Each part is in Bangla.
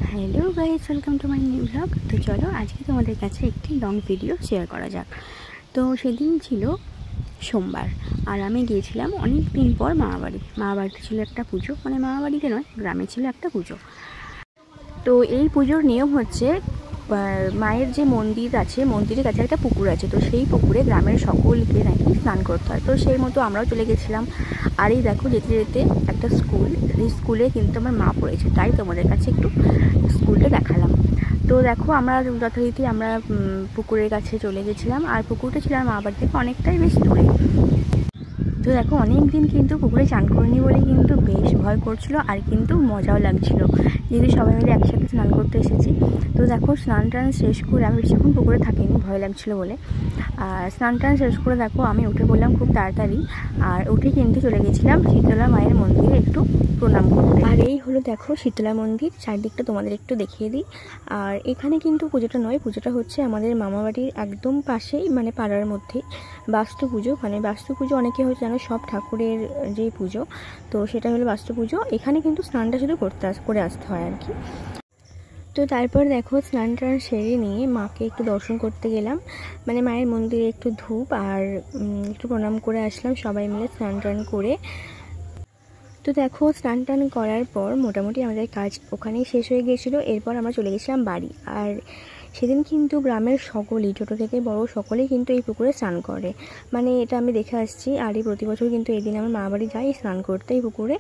Hello guys, welcome to my new blog. তো চলো আজকে তোমাদের কাছে একটি লং ভিডিও শেয়ার করা যাক। তো সেদিন ছিল সোমবার, আর আমি গিয়েছিলাম অনেক দিন পর মামাবাড়িতে ছিল একটা পুজো, মানে মামাবাড়িতে নয়, গ্রামে ছিল একটা পুজো। তো এই পুজোর নিয়ম হচ্ছে, মায়ের যে মন্দির আছে, মন্দিরের কাছে একটা পুকুর আছে, তো সেই পুকুরে গ্রামের সকলকে নাকি স্নান করতে হয়। তো সেই মতো আমরাও চলে গেছিলাম। আর এই দেখো, যেতে যেতে একটা স্কুল, এই স্কুলে কিন্তু আমার মা পড়েছে, তাই তোমাদের কাছে একটু স্কুলটা দেখালাম। তো দেখো, আমরা যথারীতি আমরা পুকুরের কাছে চলে গেছিলাম, আর পুকুরটা ছিল আমার মা বাড়ি থেকে অনেকটাই বেশ দূরে। তো দেখো, অনেক দিন কিন্তু পুকুরে চান করিনি বলে কিন্তু বেশ ভয় করছিল, আর কিন্তু মজাও লাগছিল, যেহেতু সবাই মিলে একসাথে স্নান করতে এসেছি। তো দেখো, স্নান টান শেষ করে, আমি বেশিক্ষণ পুকুরে থাকিনি ভয় লাগছিল বলে। আর স্নান টান শেষ করে দেখো আমি উঠে পড়লাম খুব তাড়াতাড়ি, আর উঠে কিন্তু চলে গেছিলাম শীতলা মায়ের মন্দিরে একটু প্রণাম করতে। আর এই হলো দেখো শীতলা মন্দির, চারদিকটা তোমাদের একটু দেখিয়ে দিই। আর এখানে কিন্তু পুজোটা নয়, পুজোটা হচ্ছে আমাদের মামাবাড়ির একদম পাশেই, মানে পাড়ার মধ্যে বাস্তু পুজো। মানে বাস্তু পুজো অনেকে হয়তো জানো, সব ঠাকুরের যে পুজো, তো সেটা হলো বাস্তু পুজো। এখানে কিন্তু স্নানটা শুধু করে আসতে হয় আর কি। তো তারপর দেখো, স্নান টান সেরে নিয়ে মাকে একটু দর্শন করতে গেলাম, মানে মায়ের মন্দিরে একটু ধূপ আর একটু প্রণাম করে আসলাম সবাই মিলে স্নান টান করে। তো দেখো, স্নান টান করার পর মোটামুটি আমাদের কাজ ওখানেই শেষ হয়ে গিয়েছিলো। এরপর আমরা চলে গেছিলাম বাড়ি। আর সেদিন কিন্তু গ্রামের সকলেই, ছোটো থেকে বড় সকলেই কিন্তু এই পুকুরে স্নান করে, মানে এটা আমি দেখে আসছি। আর এই প্রতি বছর কিন্তু এই দিন আমার মা বাড়ি যাই স্নান করতে এই পুকুরে।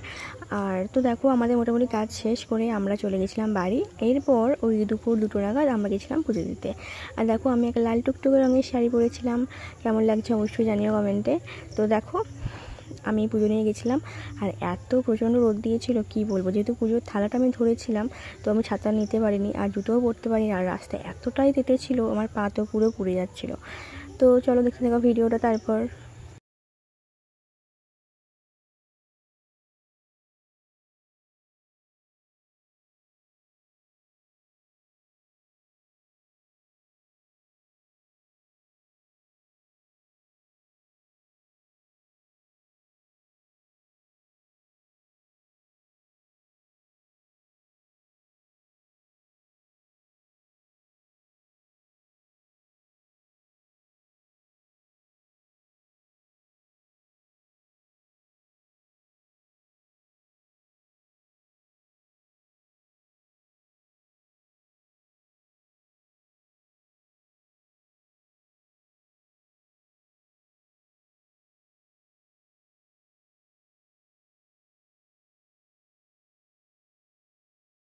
আর তো দেখো, আমাদের মোটামুটি কাজ শেষ করে আমরা চলে গেছিলাম বাড়ি। এরপর ওই দুপুর 2টো নাগাদ আমরা গেছিলাম পুজো দিতে। আর দেখো, আমি একটা লাল টুকটুকে রঙের শাড়ি পরেছিলাম, কেমন লাগছে অবশ্যই জানিও কমেন্টে। তো দেখো, আমি পুজো নিয়ে গেছিলাম, আর এত প্রচণ্ড রোদ দিয়েছিল কি বলবো, যেহেতু পুজোর থালাটা আমি ধরেছিলাম, তো আমি ছাতা নিতে পারিনি আর জুতোও পরতে পারিনি। আর রাস্তায় এতটাই তেতে ছিল, আমার পা তো পুরো পুড়ে যাচ্ছিলো। তো চলো দেখতে থাকো ভিডিওটা। তারপর